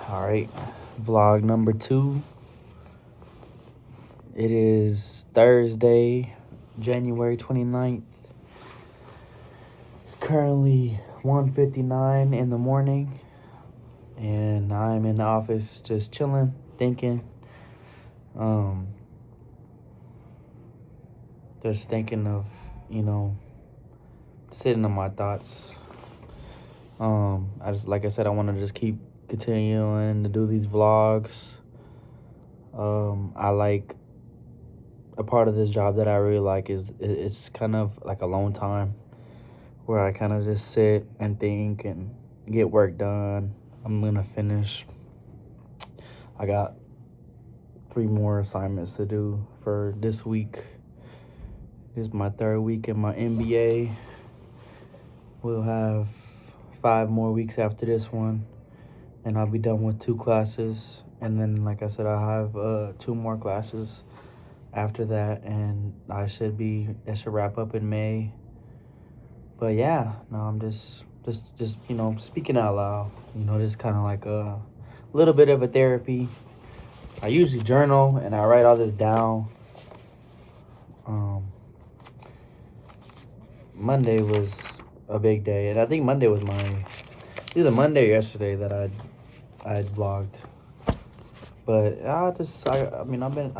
All right, vlog number 2. It is Thursday, January 29th. It's currently 1:59 in the morning, and I'm in the office just chilling, thinking. Um, just thinking of, you know, sitting on my thoughts. Like I said, I want to just keep continuing to do these vlogs. I like a part of this job that I really like is it's kind of like alone time where I kind of just sit and think and get work done. I'm gonna finish. I got 3 more assignments to do for this week. This is my 3rd week in my MBA. We'll have 5 more weeks after this one, and I'll be done with 2 classes. And then, like I said, I have 2 more classes after that, and that should wrap up in May. But yeah, no, I'm just speaking out loud. Just kind of like a little bit of a therapy. I usually journal and I write all this down. Monday was a big day, and I think Monday was either Monday or yesterday that I vlogged. But I've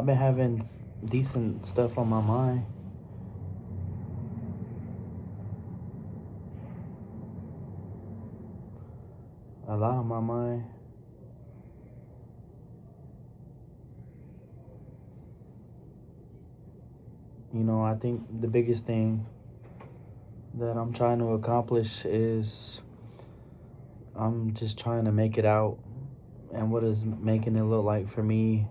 been having decent stuff on my mind. A lot on my mind. I think the biggest thing that I'm trying to accomplish is I'm just trying to make it out. And what is making it look like for me?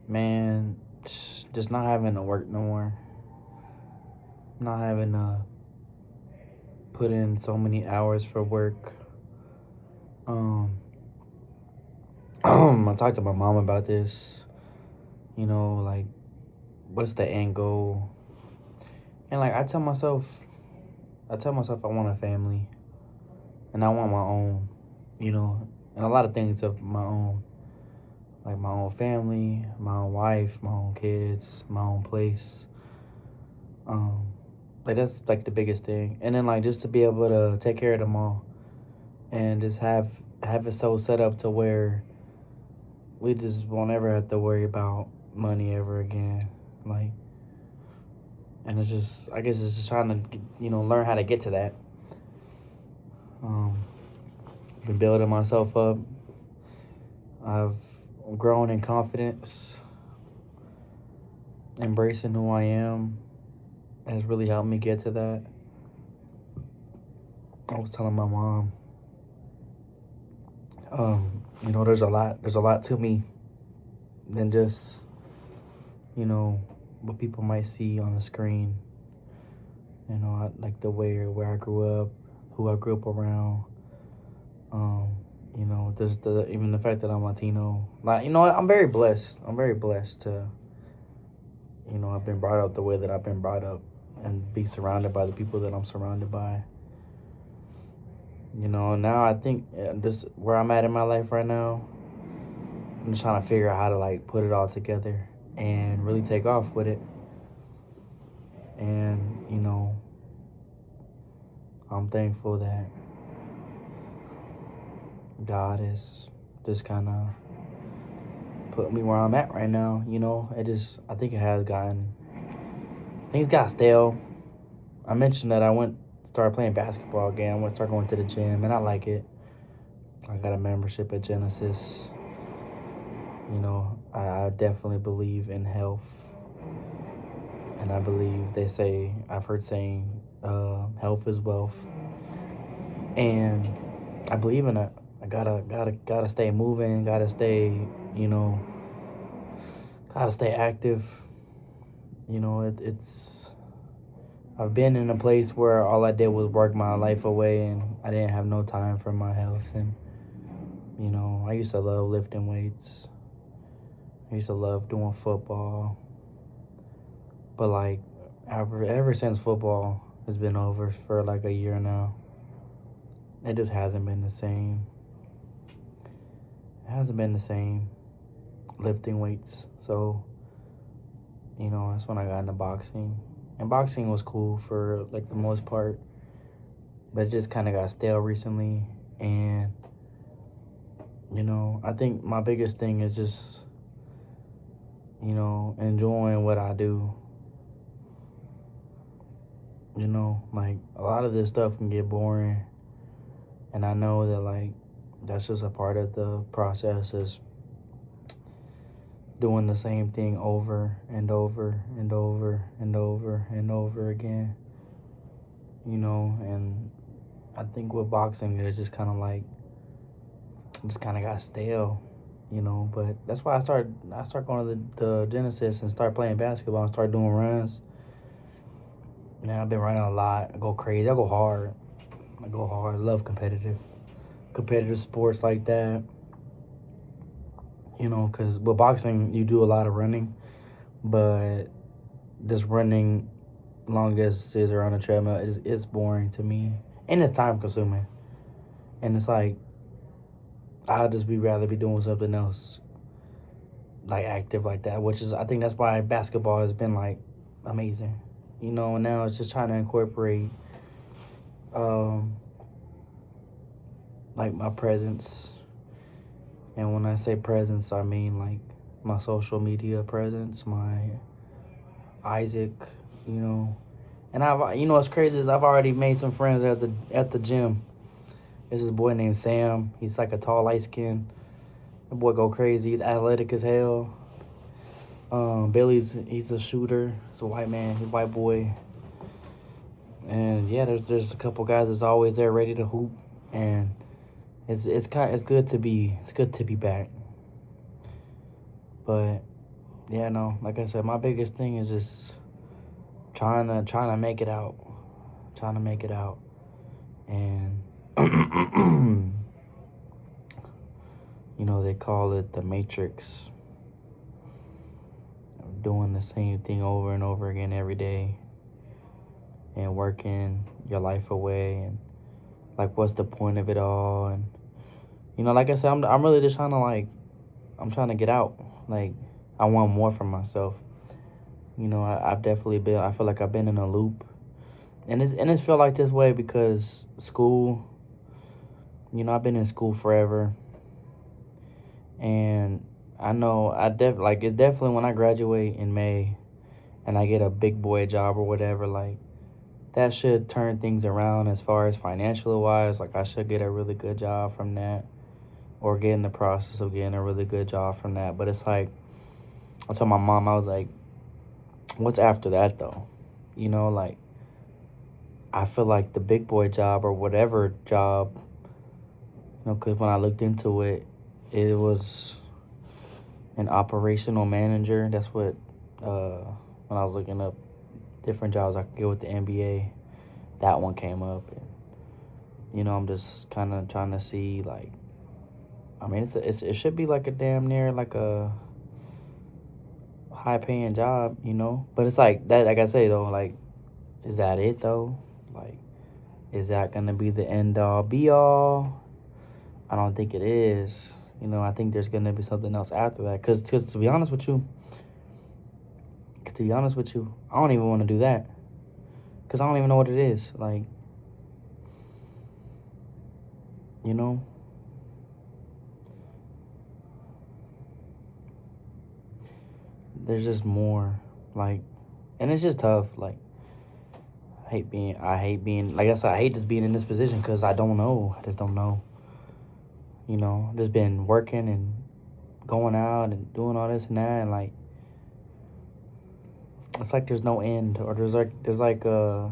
Man, just not having to work no more. Not having to put in so many hours for work. I talked to my mom about this. Like, what's the end goal? And like I tell myself I want a family, and I want my own, and a lot of things of my own, like my own family, my own wife, my own kids, my own place. Like that's like the biggest thing, and then like just to be able to take care of them all, and just have it so set up to where we just won't ever have to worry about money ever again. Like, and I guess it's just trying to learn how to get to that. Been building myself up. I've grown in confidence. Embracing who I am has really helped me get to that. I was telling my mom, there's a lot to me than just, what people might see on the screen. Like the way where I grew up, who I grew up around. There's even the fact that I'm Latino. Like, I'm very blessed. I'm very blessed to, I've been brought up the way that I've been brought up and be surrounded by the people that I'm surrounded by. Now I think just where I'm at in my life right now, I'm just trying to figure out how to like put it all together and really take off with it. And, I'm thankful that God has just kind of put me where I'm at right now. I think it has things got stale. I mentioned that started playing basketball again. I want to start going to the gym, and I like it. I got a membership at Genesis. I definitely believe in health. And I believe I've heard saying, health is wealth. And I believe in it. I gotta stay moving, gotta stay active. It's I've been in a place where all I did was work my life away, and I didn't have no time for my health. And I used to love lifting weights. I used to love doing football. But like ever since football has been over for like a year now, it just hasn't been the same. It hasn't been the same lifting weights. So, that's when I got into boxing. And boxing was cool for like the most part, but it just kind of got stale recently. And, I think my biggest thing is just, enjoying what I do. Like a lot of this stuff can get boring. And I know that, like, that's just a part of the process, is doing the same thing over and over and over and over and over again. And I think with boxing, it just kind of like, just kind of got stale. But that's why I started going to the Genesis and start playing basketball and start doing runs. Man, I've been running a lot. I go crazy. I go hard. I love competitive sports like that. Because with boxing, you do a lot of running, but just running long distances or on a treadmill is boring to me, and it's time consuming. And it's like, I'll just rather be doing something else, like active like that, which is, I think that's why basketball has been like amazing. And now it's just trying to incorporate um like my presence. And when I say presence, I mean like my social media presence, my Isaac, you know. And what's crazy is I've already made some friends at the gym. There's this boy named Sam. He's like a tall, light skin. The boy go crazy. He's athletic as hell. He's a shooter. He's a white man. He's a white boy. And yeah, there's a couple guys that's always there ready to hoop. And it's good to be back. But yeah, no, like I said, my biggest thing is just trying to make it out. Trying to make it out. And they call it the Matrix. Doing the same thing over and over again every day, and working your life away, and like, what's the point of it all? And like I said, I'm really just trying to, like, I'm trying to get out. Like, I want more from myself. I've definitely been. I feel like I've been in a loop, and it's felt like this way because school. I've been in school forever, and I know it's definitely when I graduate in May, and I get a big boy job or whatever. Like, that should turn things around as far as financially wise. Like, I should get a really good job from that, or get in the process of getting a really good job from that. But it's like, I told my mom, I was like, what's after that though? Like, I feel like the big boy job or whatever job, because when I looked into it, it was an operational manager. That's what, when I was looking up different jobs I could get with the NBA, that one came up. And, I'm just kind of trying to see, like, I mean, it should be like a damn near like a high paying job, but it's like that. Like I say though, like, is that it though? Like, is that gonna be the end all be all? I don't think it is. I think there's gonna be something else after that. Cause to be honest with you, I don't even want to do that. Cause I don't even know what it is. Like, you know, there's just more. Like, and it's just tough. Like, I hate being, like I said, I hate just being in this position because I don't know. I just don't know. Just been working and going out and doing all this and that, and like, it's like there's no end, or there's like I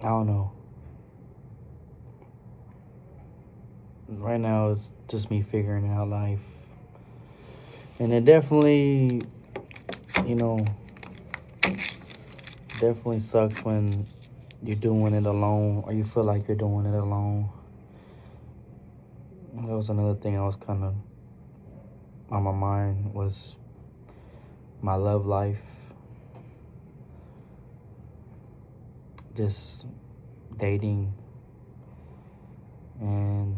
don't know. Right now it's just me figuring out life, and it definitely, you know, definitely sucks when you're doing it alone, or you feel like you're doing it alone. That was another thing I was kind of on my mind, was my love life. Just dating And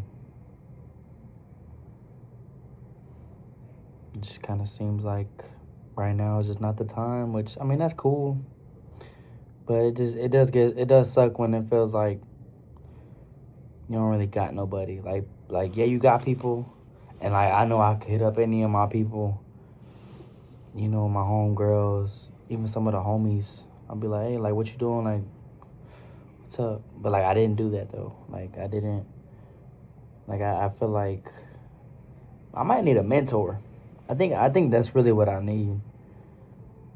it just kind of seems like right now is just not the time, which, I mean, that's cool. But it does suck when it feels like you don't really got nobody. Like yeah, you got people, and like I know I could hit up any of my people, my homegirls, even some of the homies. I'll be like, hey, like what you doing? Like, what's up? But like I didn't do that though. Like I didn't. Like I feel like I might need a mentor. I think that's really what I need.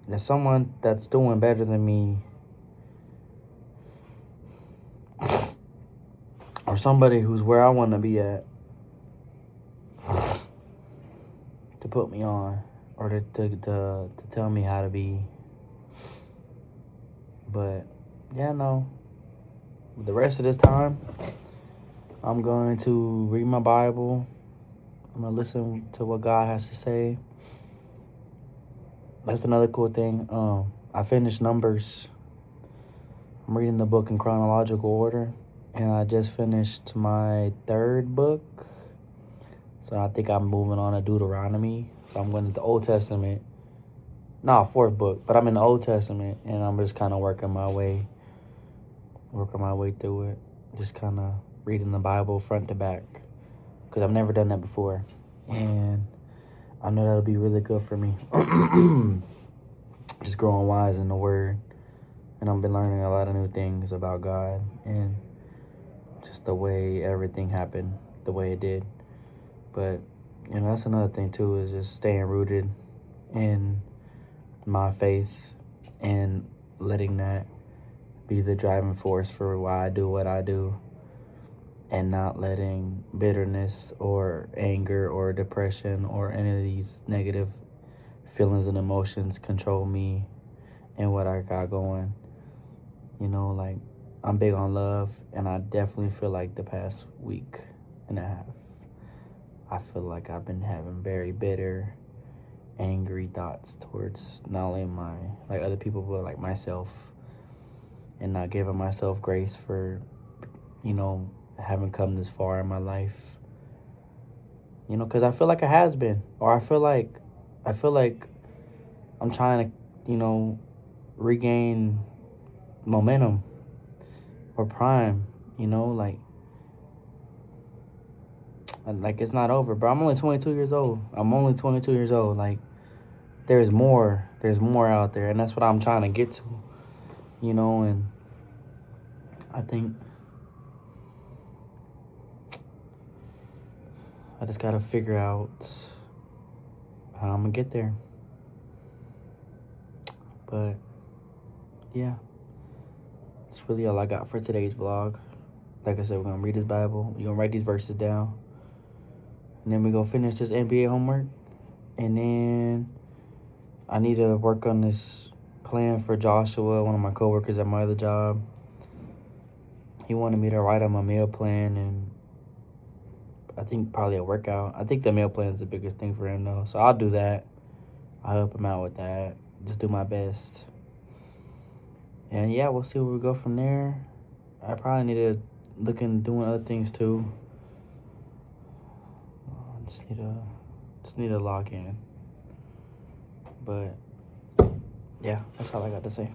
There's someone that's doing better than me, or somebody who's where I want to be at, to put me on, or to tell me how to be. But yeah, no. The rest of this time, I'm going to read my Bible. I'm gonna listen to what God has to say. That's another cool thing. I finished Numbers. I'm reading the book in chronological order, and I just finished my third book. So I think I'm moving on to Deuteronomy. So I'm going to the Old Testament. No, fourth book, but I'm in the Old Testament, and I'm just kind of working my way through it. Just kind of reading the Bible front to back, because I've never done that before, and I know that'll be really good for me. Just growing wise in the Word, and I've been learning a lot of new things about God and just the way everything happened, the way it did. But that's another thing too, is just staying rooted in my faith and letting that be the driving force for why I do what I do, and not letting bitterness or anger or depression or any of these negative feelings and emotions control me and what I got going. Like, I'm big on love, and I definitely feel like the past week and a half, I feel like I've been having very bitter, angry thoughts towards not only other people, but like myself, and not giving myself grace for, having come this far in my life. Because I feel like it has been, or I feel like I'm trying to, regain momentum or prime, like it's not over, bro. I'm only 22 years old. Like, there's more out there, and that's what I'm trying to get to, and I think I just gotta figure out how I'm gonna get there. But yeah, that's really all I got for today's vlog. Like I said, we're gonna read this Bible, we're gonna write these verses down, and then we're gonna finish this NBA homework, and then I need to work on this plan for Joshua, one of my coworkers at my other job. He wanted me to write him a meal plan, and I think probably a workout. I think the meal plan is the biggest thing for him, though. So I'll do that. I'll help him out with that. Just do my best. And yeah, we'll see where we go from there. I probably need to look into doing other things too. Just need to log in. But yeah, that's all I got to say.